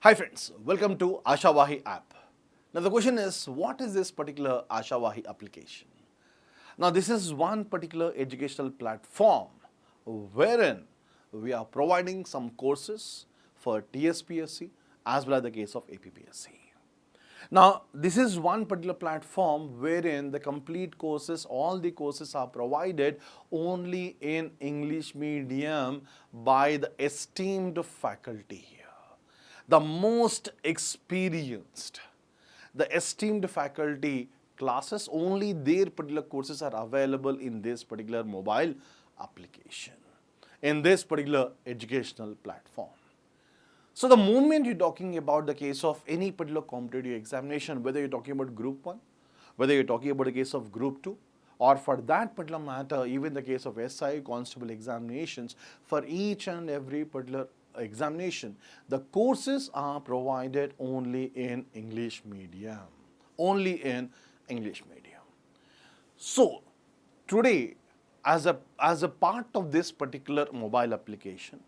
Hi friends, welcome to Aashavahi app. Now the question is, what is this particular Aashavahi application? Now this is one particular educational platform wherein we are providing some courses for Tspsc as well as the case of APPSC. Now, this is one particular platform wherein the complete courses, all the courses are provided only in English medium by the esteemed faculty here. The most experienced, the esteemed faculty classes, only their particular courses are available in this particular mobile application, in this particular educational platform. So the moment you're talking about the case of any particular competitive examination, whether you're talking about Group 1, whether you're talking about the case of Group 2, or for that particular matter, even the case of SI constable examinations, for each and every particular examination, the courses are provided only in English medium. Only in English medium. So today, as a part of this particular mobile application,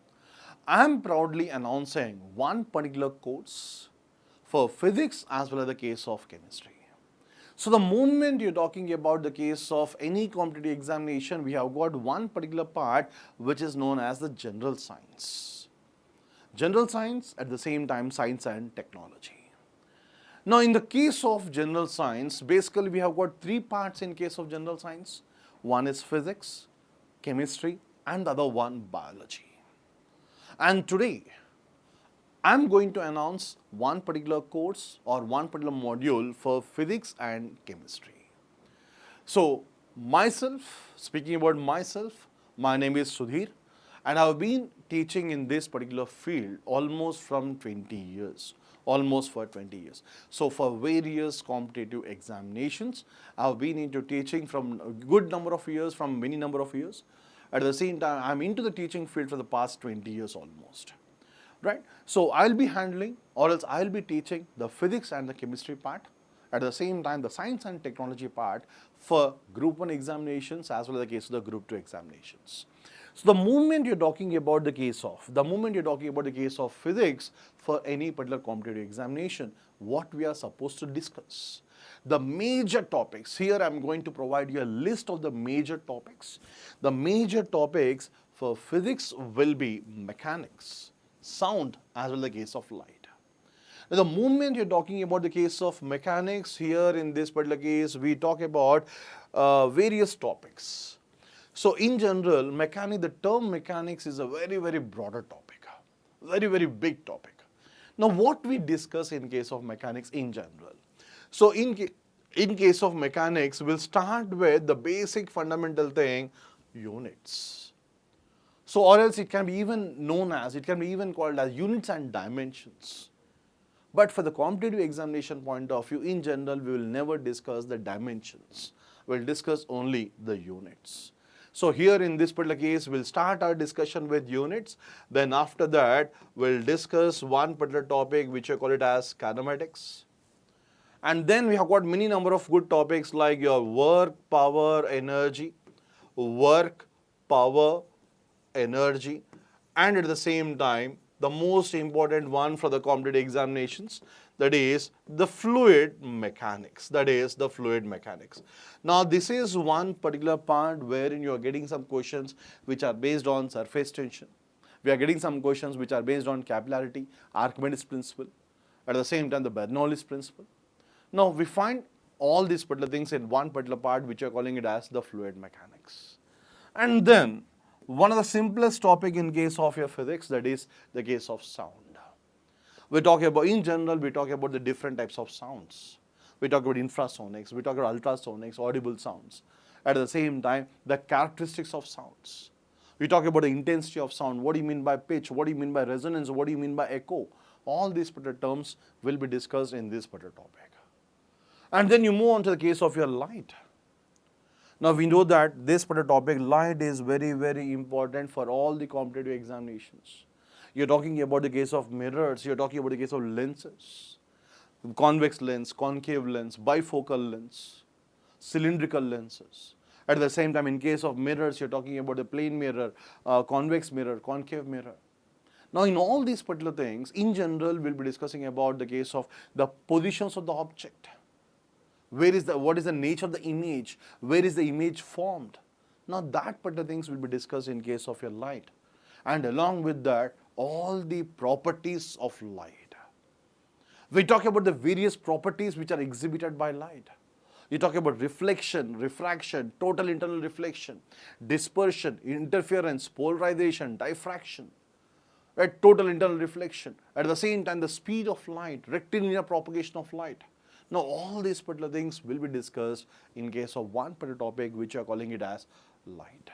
I am proudly announcing one particular course for physics as well as the case of chemistry. So the moment you're talking about the case of any competitive examination, we have got one particular part which is known as the general science. General science, at the same time science and technology. Now in the case of general science, basically we have got three parts in case of general science. One is physics, chemistry, and the other one biology. And today, I'm going to announce one particular course or one particular module for physics and chemistry. So, myself, speaking about myself, my name is Sudheer, and I've been teaching in this particular field almost from 20 years. Almost for 20 years. So, for various competitive examinations, I've been into teaching from a good number of years, from many number of years. At the same time, I'm into the teaching field for the past 20 years almost, right? So I'll be handling, or else I'll be teaching the physics and the chemistry part. At the same time, the science and technology part for Group 1 examinations as well as the case of the Group 2 examinations. So the moment you're talking about the case of physics for any particular competitive examination, what we are supposed to discuss. The major topics, here I'm going to provide you a list of the major topics. The major topics for physics will be mechanics, sound, as well as the case of light. Now, the moment you're talking about the case of mechanics, here in this particular case, we talk about various topics. So in general, the term mechanics is a very, very broader topic, very, very big topic. Now what we discuss in case of mechanics in general. So in case of mechanics, we'll start with the basic fundamental thing, units. So or else it can be even called as units and dimensions. But for the competitive examination point of view, in general, we will never discuss the dimensions. We'll discuss only the units. So here in this particular case, we'll start our discussion with units. Then after that, we'll discuss one particular topic which I call it as kinematics. And then we have got many number of good topics like your work, power, energy, and at the same time, the most important one for the competitive examinations, that is the fluid mechanics. Now this is one particular part wherein you are getting some questions which are based on surface tension. We are getting some questions which are based on capillarity, Archimedes principle, at the same time the Bernoulli's principle. Now we find all these particular things in one particular part which are calling it as the fluid mechanics. And then one of the simplest topic in case of your physics, that is the case of sound. We talk about, in general, we talk about the different types of sounds. We talk about infrasonics, we talk about ultrasonics, audible sounds. At the same time, the characteristics of sounds. We talk about the intensity of sound. What do you mean by pitch? What do you mean by resonance? What do you mean by echo? All these particular terms will be discussed in this particular topic. And then you move on to the case of your light. Now we know that this particular topic, light, is very, very important for all the competitive examinations. You're talking about the case of mirrors, you're talking about the case of lenses, convex lens, concave lens, bifocal lens, cylindrical lenses. At the same time, in case of mirrors, you're talking about the plane mirror, convex mirror, concave mirror. Now, in all these particular things, in general, we'll be discussing about the case of the positions of the object. What is the nature of the image? Where is the image formed? Now, that particular things will be discussed in case of your light. And along with that, all the properties of light. We talk about the various properties which are exhibited by light. You talk about reflection, refraction, total internal reflection, dispersion, interference, polarization, diffraction, right? Total internal reflection. At the same time, the speed of light, rectilinear propagation of light. Now, all these particular things will be discussed in case of one particular topic which we are calling it as light.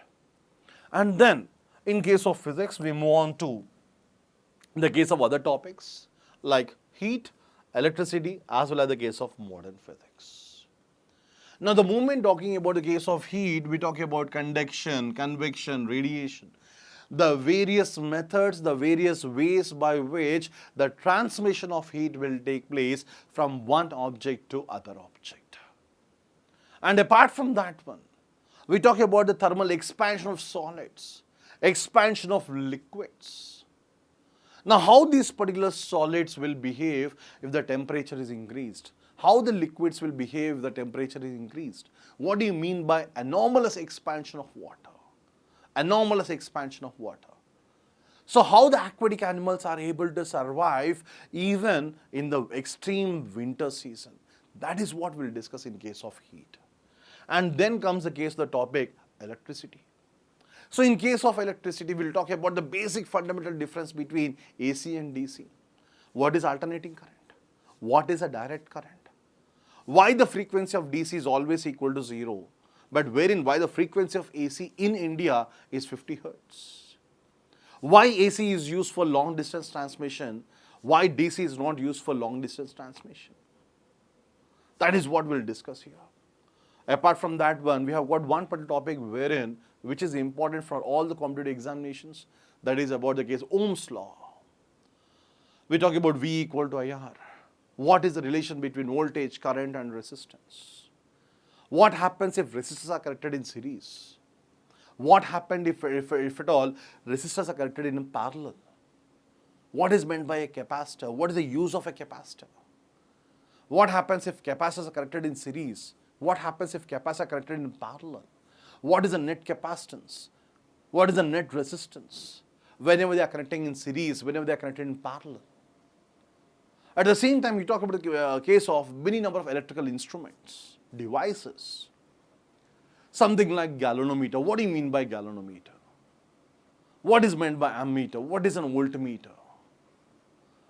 And then, in case of physics, we move on to the case of other topics like heat, electricity, as well as the case of modern physics. Now, the moment talking about the case of heat, we talk about conduction, convection, radiation, the various methods, the various ways by which the transmission of heat will take place from one object to other object. And apart from that one, we talk about the thermal expansion of solids, expansion of liquids. Now, how these particular solids will behave if the temperature is increased? How the liquids will behave if the temperature is increased? What do you mean by anomalous expansion of water? Anomalous expansion of water. So, how the aquatic animals are able to survive even in the extreme winter season? That is what we'll discuss in case of heat. And then comes the case of the topic electricity. So, in case of electricity, we'll talk about the basic fundamental difference between AC and DC. What is alternating current? What is a direct current? Why the frequency of DC is always equal to 0, but why the frequency of AC in India is 50 Hertz? Why AC is used for long distance transmission? Why DC is not used for long distance transmission? That is what we'll discuss here. Apart from that one, we have got one particular topic which is important for all the competitive examinations, that is about the case Ohm's law. We talk about V equal to IR. What is the relation between voltage, current and resistance? What happens if resistors are connected in series? What happens if at all resistors are connected in parallel? What is meant by a capacitor? What is the use of a capacitor? What happens if capacitors are connected in series? What happens if capacitors are connected in parallel? What is the net capacitance? What is the net resistance? Whenever they are connecting in series, whenever they are connected in parallel. At the same time, we talk about the case of many number of electrical instruments, devices. Something like galvanometer. What do you mean by galvanometer? What is meant by ammeter? What is an voltmeter?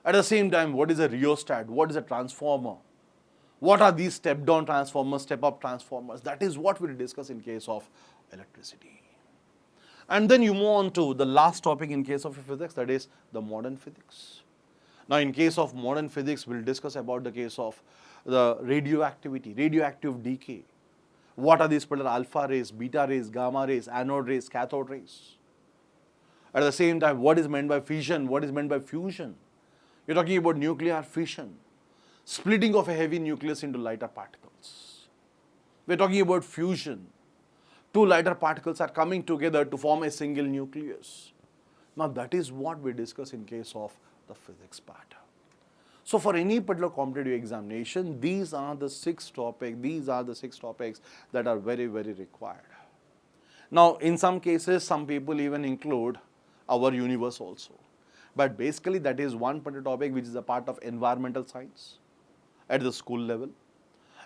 At the same time, what is a rheostat? What is a transformer? What are these step-down transformers, step-up transformers? That is what we will discuss in case of electricity. And then you move on to the last topic in case of physics, that is the modern physics. Now, in case of modern physics, we'll discuss about the case of the radioactivity, radioactive decay. What are these particular alpha rays, beta rays, gamma rays, anode rays, cathode rays? At the same time, what is meant by fission? What is meant by fusion? You're talking about nuclear fission, splitting of a heavy nucleus into lighter particles. We're talking about fusion. Two lighter particles are coming together to form a single nucleus. Now, that is what we discuss in case of the physics part. So, for any particular competitive examination, these are the six topics that are very, very required. Now, in some cases, some people even include our universe also. But basically, that is one particular topic which is a part of environmental science at the school level.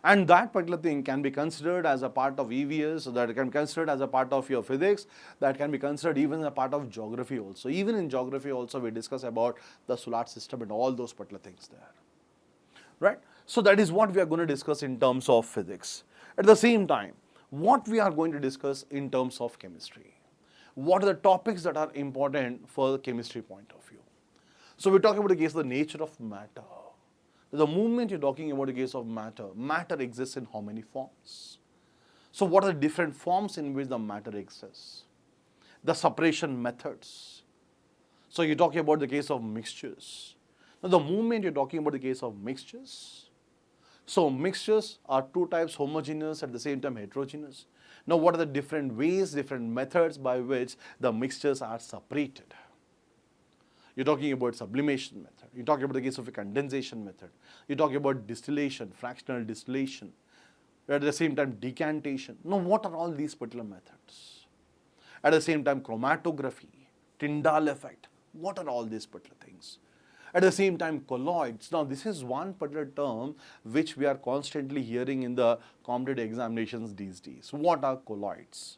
And that particular thing can be considered as a part of EVS, that can be considered as a part of your physics, that can be considered even a part of geography also. Even in geography also, we discuss about the solar system and all those particular things there. Right? So, that is what we are going to discuss in terms of physics. At the same time, what we are going to discuss in terms of chemistry. What are the topics that are important for the chemistry point of view? So, we talk about the case of the nature of matter. The moment you're talking about the case of matter, matter exists in how many forms? So, what are the different forms in which the matter exists? The separation methods. So, you're talking about the case of mixtures. Now, the moment you're talking about the case of mixtures, so mixtures are two types, homogeneous at the same time heterogeneous. Now, what are the different ways, different methods by which the mixtures are separated? You're talking about sublimation method. You're talking about the case of a condensation method. You're talking about distillation, fractional distillation. At the same time, decantation. Now, what are all these particular methods? At the same time, chromatography, Tyndall effect. What are all these particular things? At the same time, colloids. Now, this is one particular term which we are constantly hearing in the competitive examinations these days. What are colloids?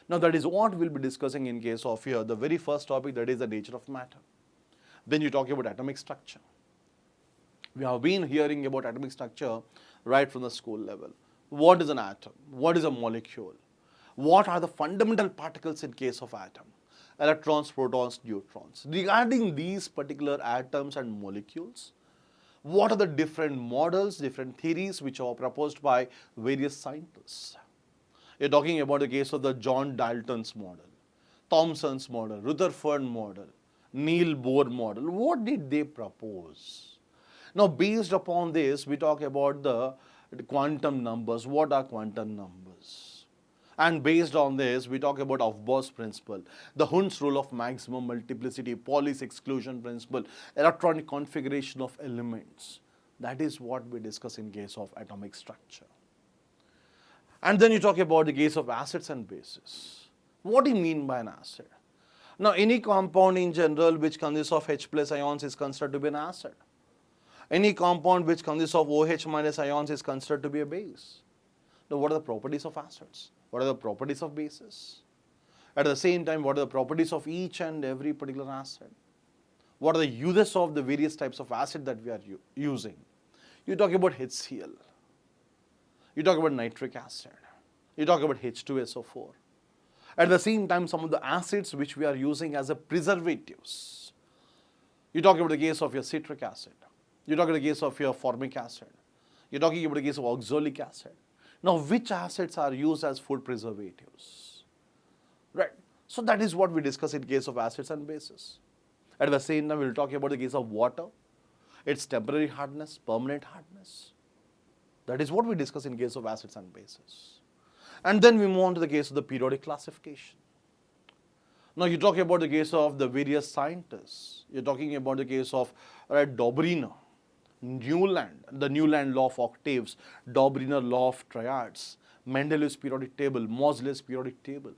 Now, that is what we'll be discussing in case of here, the very first topic, that is the nature of matter. Then you talk about atomic structure. We have been hearing about atomic structure right from the school level. What is an atom? What is a molecule? What are the fundamental particles in case of atom? Electrons, protons, neutrons. Regarding these particular atoms and molecules, what are the different models, different theories which are proposed by various scientists? You're talking about the case of the John Dalton's model, Thomson's model, Rutherford model, Niels Bohr model. What did they propose? Now, based upon this, we talk about the quantum numbers. What are quantum numbers? And based on this, we talk about Aufbau's principle, the Hund's rule of maximum multiplicity, Pauli's exclusion principle, electronic configuration of elements. That is what we discuss in case of atomic structure. And then you talk about the case of acids and bases. What do you mean by an acid? Now, any compound in general which consists of H plus ions is considered to be an acid. Any compound which consists of OH minus ions is considered to be a base. Now, what are the properties of acids? What are the properties of bases? At the same time, what are the properties of each and every particular acid? What are the uses of the various types of acid that we are using? You talk about HCl. You talk about nitric acid. You talk about H2SO4. At the same time, some of the acids which we are using as a preservatives. You talk about the case of your citric acid. You talk about the case of your formic acid. You're talking about the case of oxalic acid. Now, which acids are used as food preservatives? Right. So that is what we discuss in case of acids and bases. At the same time, we'll talk about the case of water, its temporary hardness, permanent hardness. That is what we discuss in case of acids and bases. And then we move on to the case of the periodic classification. Now, you talk about the case of the various scientists. You're talking about the case of Dobrina, Newland, the Newland law of octaves, Dobrina law of triads, Mendeleev's periodic table, Moseley's periodic table.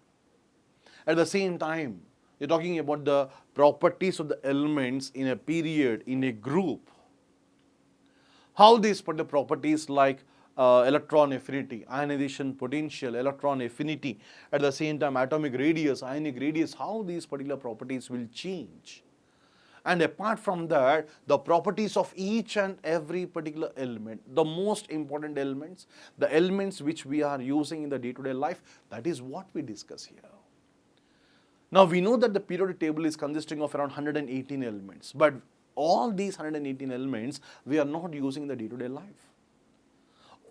At the same time, you're talking about the properties of the elements in a period, in a group. How these particular properties like electron affinity, ionization potential, electron affinity, at the same time atomic radius, ionic radius, how these particular properties will change. And apart from that, the properties of each and every particular element, the most important elements, the elements which we are using in the day-to-day life, that is what we discuss here. Now, we know that the periodic table is consisting of around 118 elements, but all these 118 elements we are not using in the day-to-day life.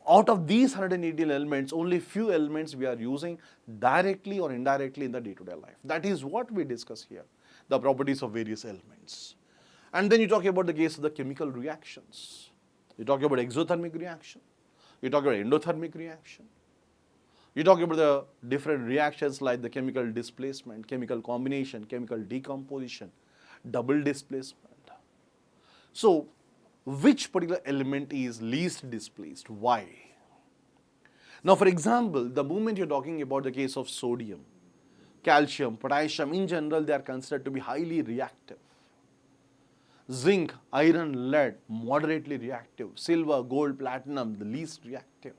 Out of these 118 elements, only few elements we are using directly or indirectly in the day-to-day life. That is what we discuss here, the properties of various elements. And then you talk about the case of the chemical reactions. You talk about exothermic reaction. You talk about endothermic reaction. You talk about the different reactions like the chemical displacement, chemical combination, chemical decomposition, double displacement. So, which particular element is least displaced? Why? Now, for example, the moment you're talking about the case of sodium, calcium, potassium, in general, they are considered to be highly reactive. Zinc, iron, lead, moderately reactive. Silver, gold, platinum, the least reactive.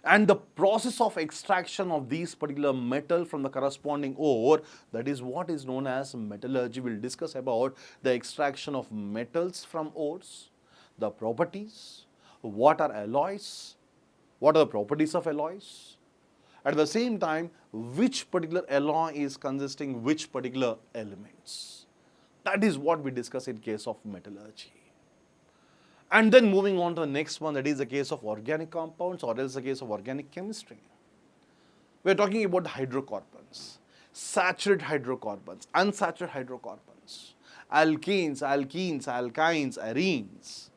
And the process of extraction of these particular metal from the corresponding ore, that is what is known as metallurgy. We'll discuss about the extraction of metals from ores, the properties, what are alloys, what are the properties of alloys. At the same time, which particular alloy is consisting which particular elements. That is what we discuss in case of metallurgy. And then moving on to the next one, that is the case of organic compounds or else the case of organic chemistry. We are talking about the hydrocarbons, saturated hydrocarbons, unsaturated hydrocarbons, alkanes, alkenes, alkynes, arenes,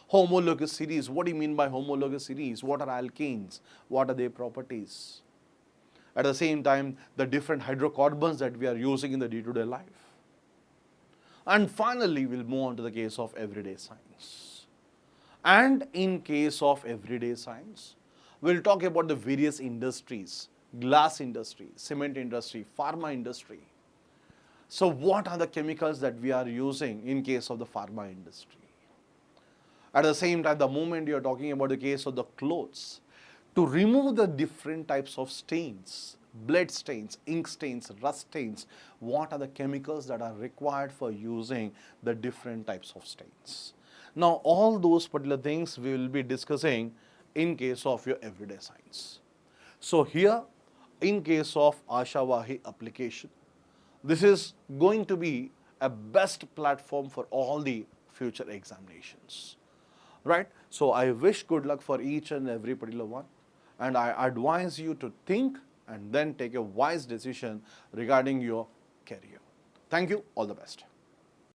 homologous series. What do you mean by homologous series? What are alkanes? What are their properties? At the same time, the different hydrocarbons that we are using in the day-to-day life. And finally, we'll move on to the case of everyday science. And in case of everyday science, we'll talk about the various industries: glass industry, cement industry, pharma industry. So what are the chemicals that we are using in case of the pharma industry? At the same time, the moment you're talking about the case of the clothes, to remove the different types of stains, blood stains, ink stains, rust stains, what are the chemicals that are required for using the different types of stains? Now, all those particular things we will be discussing in case of your everyday science. So here, in case of Aashavahi application, this is going to be a best platform for all the future examinations, right? So I wish good luck for each and every particular one, and I advise you to think and then take a wise decision regarding your career. Thank you. All the best.